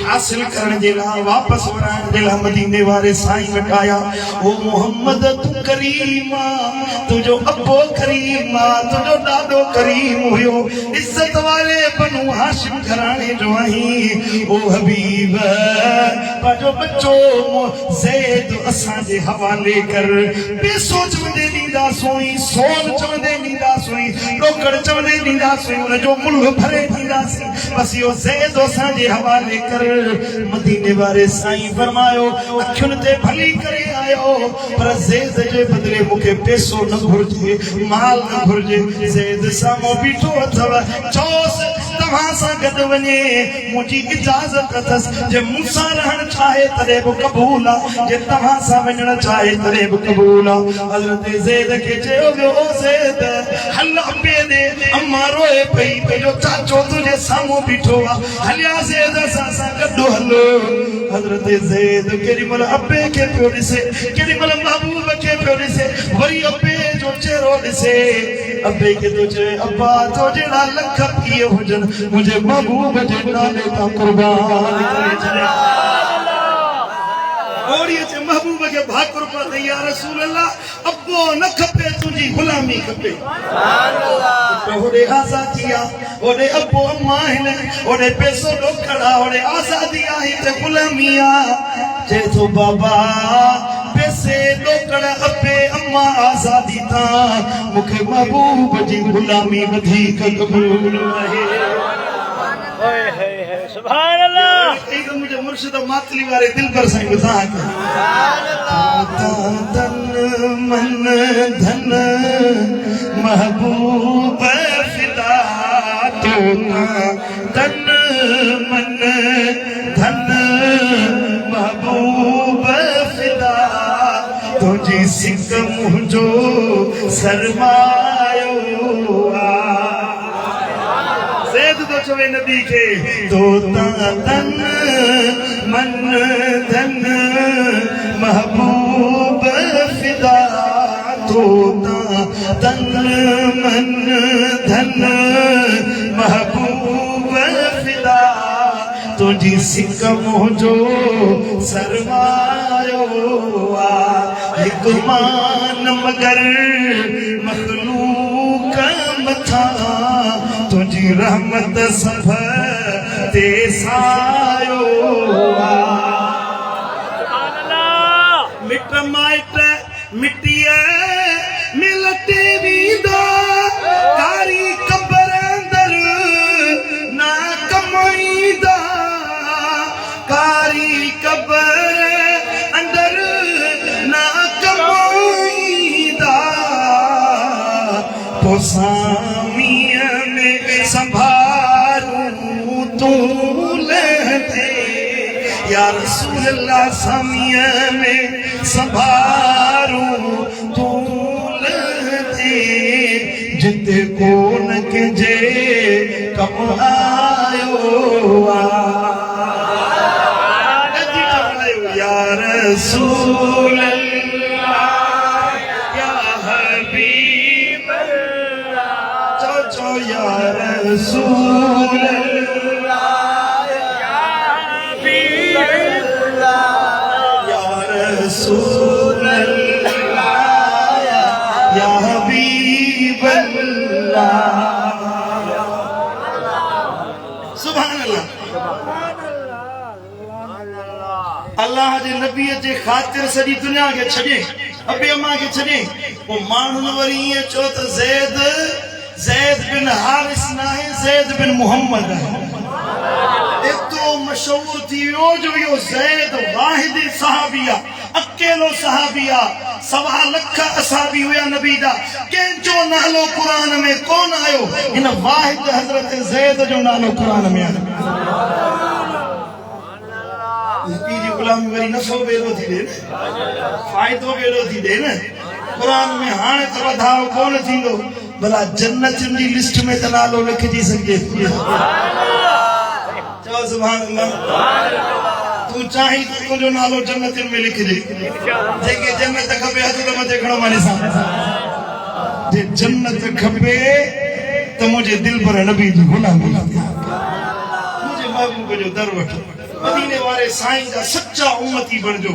हासिल करण जे लाइ वापसि वराइण जे लाइ मदीने वारे साईं वटि आया ओ मोहम्मद तू करीम तुंहिंजो अबो करीम तुंहिंजो ॾाढो करीम हुयो इज़त वारे बनु हाशिम घराणे जो आहीं ओ हबीब पंहिंजो बच्चो ज़ैद असांजे हवाले कर पैसो चवंदे ॾींदासीं सोन चवंदे ॾींदासीं ॾोकड़ चवंदे ॾींदासीं हुनजो मुल्ह भरे ॾींदासीं बसि इहो ज़ैद असांजे हवाले कर मदीने वारे साईं फरमायो अखियुनि ते भली करे आयो पर ज़ैद जे बदिले मूंखे पैसो न घुर्जे माल न घुर्जे ज़ैद साम्हूं बीठो अथव चओसि तव्हां सां गॾु वञे मुंहिंजी इजाज़त अथसि जे मूंसां रहण चाहे तॾहिं बि क़बूल आहे जे तव्हां सां वञण चाहे तॾहिं बि क़बूल आहे हज़रत ज़ैद खे चयो वियो ओ ज़ैद हल अब्बे ॾे अम्मा रोए पई पंहिंजो चाचो तुंहिंजे साम्हूं बीठो आहे हलिया ज़ैद असां सां गॾु हलो हज़रत ज़ैद केॾी महिल अब्बे खे पियो ॾिसे केॾी महिल महबूब खे पियो ॾिसे वरी अब्बे जो चेहरो ॾिसे अब्बे खे थो चए अब्बा तो जहिड़ा लख पीउ हुजनि मुंहिंजे महबूब जे नाले तां क़ुर्बान करे छॾिया ओ घोड़ी चे महबूब के भाकुर पर या रसूल अल्लाह अब्बो न खपे तुझी गुलामी खपे सुभान अल्लाह होड़े आजादिया होड़े अब्बो अम्मा है होड़े पैसो डोखड़ा होड़े आजादी आई ते गुलामिया जे तो बाबा पैसे डोखड़ा अब्बे अम्मा आजादी था मुखे महबूब जी गुलामी वधी कबूल है सुभान अल्लाह एक मुझे मुर्शिद मातली वाले दिल पर साईं बता के तन मन धन महबूब फिदा तो तन मन धन महबूब फिदा तुझी सिक मुझो सरमायो तो चवे नबी के तो तन मन धन महबूब फिदा तो तन मन धन महबूब फिदा तुझी सिक मुझो सरमायो एक मान मगर मखलूक मथा तुझी रहमत सब ते सायो मिट माइट मिट्टिया मिलते वींदा कारी कबर अंदर ना कमाईंदा कारी कबर अंदर ना कमाईंदा पोसामिया में संभालूं तू लेते या रसूल अल्लाह सामिया में संभालूं तू लेते जिते को न के जे कम आयो या रसूल अल्लाह या हबीब या रसूल अल्लाह या हबीब या रसूल अल्लाह या हबीब सुभान अल्लाह अल्लाह जे नबी जे खातिर सॼी दुनिया के छॾे अबे अम्मा के छॾे वो माण्हुनि वरी ईअं चओ त ज़ैद बिन हारिस नाहे ज़ैद बिन मोहम्मद है एतो मशहूर थी वियो जो यो ज़ैद वाहिद सहाबिया अकेलो सहाबिया 1.25 लख असहाबी हुया नबी दा कंहिंजो नालो कुरान में कोन आयो इन वाहिद हज़रत ज़ैद जो नालो कुरान में आयो पी जी गुलामी वरी नफ़ो बेरो थी दे फायदो बेरो थी दे न कुरान में हाणे त वधाव कोन थींदो भला जन्नत जी लिस्ट में त नालो लिखजी सके चओ सुभान अल्लाह तू चाही तो तुझो नालो जन्नत में लिख दे जेके जन्नत खपे हथ त मथे खणो माने सा जे जन्नत खपे त मुझे दिल पर नबी जी गुलामी मुझे महबूब जो दर वठो मदीने वाले साईं जा सच्चा उम्मती बनजो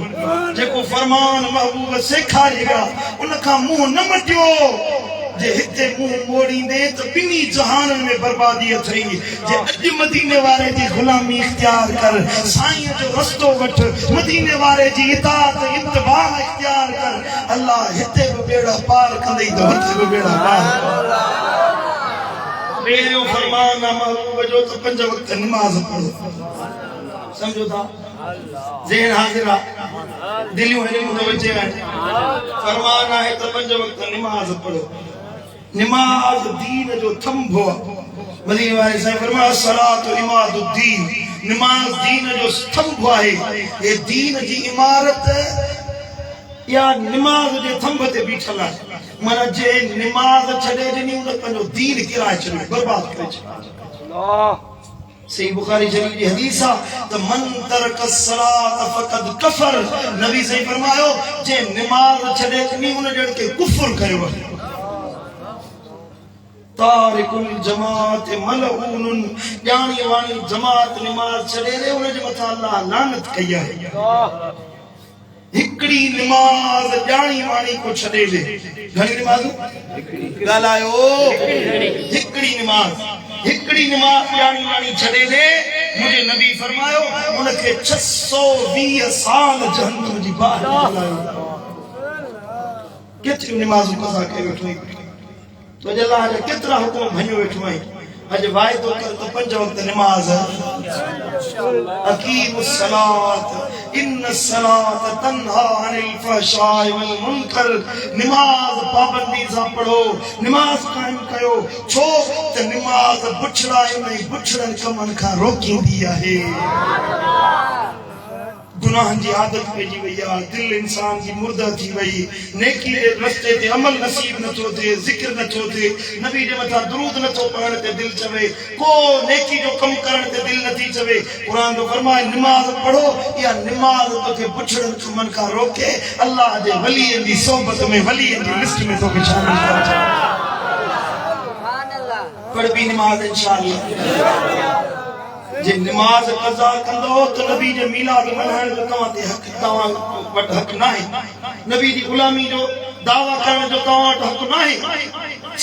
जेको फरमान महबूब सेखारेगा उनका मुंह न मटियो जे हिते मुंह मोड़ींदे तो बिनी जहान में बर्बादी थई जे अज मदीने वाले जी गुलामी इख्तियार कर साईं जो रस्तो वठ मदीने वाले जी इताअत इत्तबा इख्तियार कर अल्लाह हिते भी बेड़ा पार कंदई तो हिते भी बेड़ा पार मेरे फरमान महबूब जो तो 5 वक्त नमाज पढ़ो समझो था ज़हन हाजिरा दिलियों है मुतवज्जे है फरमान है तो 5 वक्त नमाज पढ़ो नमाज दीन जो थंभो मदीने वाले साईं फरमाया सलातु इमादुद्दीन नमाज दीन जो स्तंभ है ये दीन जी इमारत या नमाज जे थंभ ते बीठल है माना जे नमाज छड़े जनी उन पंजो दीन किराए छड़े बर्बाद करे अल्लाह सही बुखारी शरीफ की हदीस है तो मन तरक सलात फकद कफर नबी सही फरमायो जे नमाज छड़े जनी उन जड़ के कुफर कयो तारिकुल जमात मलऊन जानी वाणी जमात नमाज छड़े ने उन जे मथा अल्लाह लानत कई है हिकड़ी नमाज जानी वाणी को छड़े दे घणी नमाज गालायो हिकड़ी नमाज जानी वाणी छड़े दे मुझे नबी फरमायो उनके 620 साल जहन्नम जी बाहर गालायो केतरी नमाज कसा के वेठो तो अल्लाह जा केतरा हुकुम भणियो वेठो है अज वायदो कर तो 5 वक्त नमाज अकीमुस सलात इन्नस सलात तन्हा अनिल फहशाइ वल मुनकर नमाज पाबंदी सा पढ़ो नमाज कायम कयो छो त नमाज बुछड़ा नहीं बुछड़न कमन का रोकींदी आहे गुनाह जी आदत पेजी वई आ दिल इंसान जी मुर्दा थी वई नेकी दे रस्ते ते अमल नसीब न थो थे जिक्र न थो थे नबी जे मथा दुरूद न थो पढ़ण ते दिल चवे को नेकी जो कम करण ते दिल न थी चवे कुरान तो फरमाए नमाज पढ़ो या नमाज तोखे बुछड़न कमन का रोके अल्लाह दे वलीअ जी सोबत में वलीअ जी लिस्ट में तोखे शामिल कर सुभान अल्लाह पढ़ भी नमाज इंशाअल्लाह जे नमाज कज़ा कंदो तो नबी जे मिलाद मनाइण जो तवां वट हक नाहे नबी जी गुलामी जो दावा करण जो तवां वट हक नाहे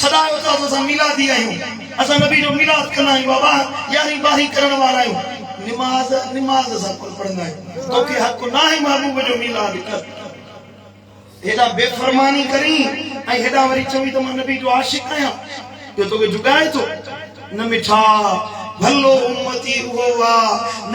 सदायो तो असां मिलादी आहियूं असां नबी जो मिलाद कंदा आहियूं बाबा यारी बारी करण वारा आहियूं नमाज असां पढ़ंदा आहियूं तोखे हक नाहे महबूब जो मिलाद कर हेॾा बेफरमानी करी ऐं हेॾा वरी चवी त मां नबी जो आशिक़ आहियां जो तोखे जुगाए थो न मिठा भलो उम्मती उहो वा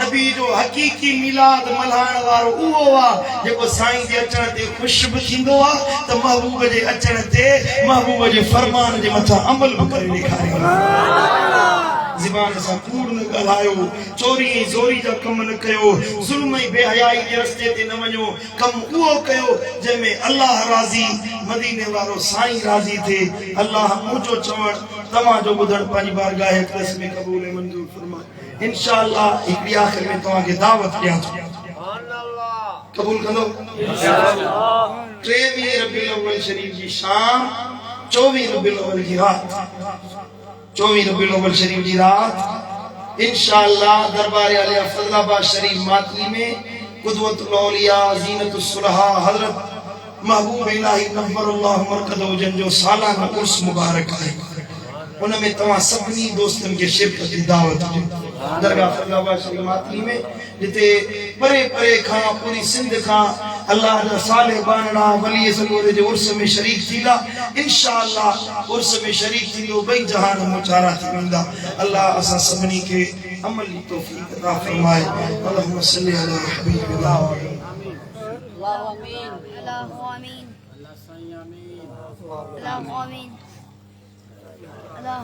नबी जो हकीकी मिलाद मल्हाइण वारो उहो वा जेको साईं जे अचण ते खुश बि थींदो आ त महबूब जे अचण ते महबूब जे फरमान जे मथां अमल बि करे ॾेखारियो ज़बान सां कूड़ न ॻाल्हायो चोरी ऐं ज़ोरी जा कम न कयो ज़ुल्म ऐं बेहयाई जे रस्ते ते न वञो कम उहो कयो जंहिंमें अल्लाह राज़ी मदीने वारो साईं राज़ी थिए अल्लाह मुंहिंजो चवण तव्हां जो ॿुधण पंहिंजी बारगाह अक़दस में क़बूल ऐं मंज़ूर फरमाए इंशाअल्लाह हिकड़ी आख़िर में तव्हां खे दावत ॾियां थो क़बूल कंदो इंशाअल्लाह 23 रबीउल अव्वल शरीफ जी शाम 24 रबीउल अव्वल की रात 24 रबीउल अव्वल शरीफ जी रात इंशाअल्लाह दरबार आलिया फजलाबाद शरीफ मातली में कुदवतुल औलिया ज़ीनतुस सुलहा हजरत महबूब इलाही नव्वरल्लाहु मरकदहु जन जो सालाना उर्स मुबारक है उनमें तवा सभी दोस्तन के शिरकत की दावत दरगाह फजलाबाद शरीफ मातली में जिते परे परे खां पूरी सिंध खां अल्लाह जा साले बानना वली सगोरे जे उर्स में शरीक थीला इंशाअल्लाह उर्स में शरीक थी बई जहान मुचारा थी वेंदा अल्लाह असा सबनी के अमल की तौफीक अता फरमाए अल्लाहुम्मा सल्ली अला हबीबिल्लाह अल्लाहु आमीन अल्लाहु आमीन अल्लाह सही आमीन अल्लाहु आमीन अल्लाह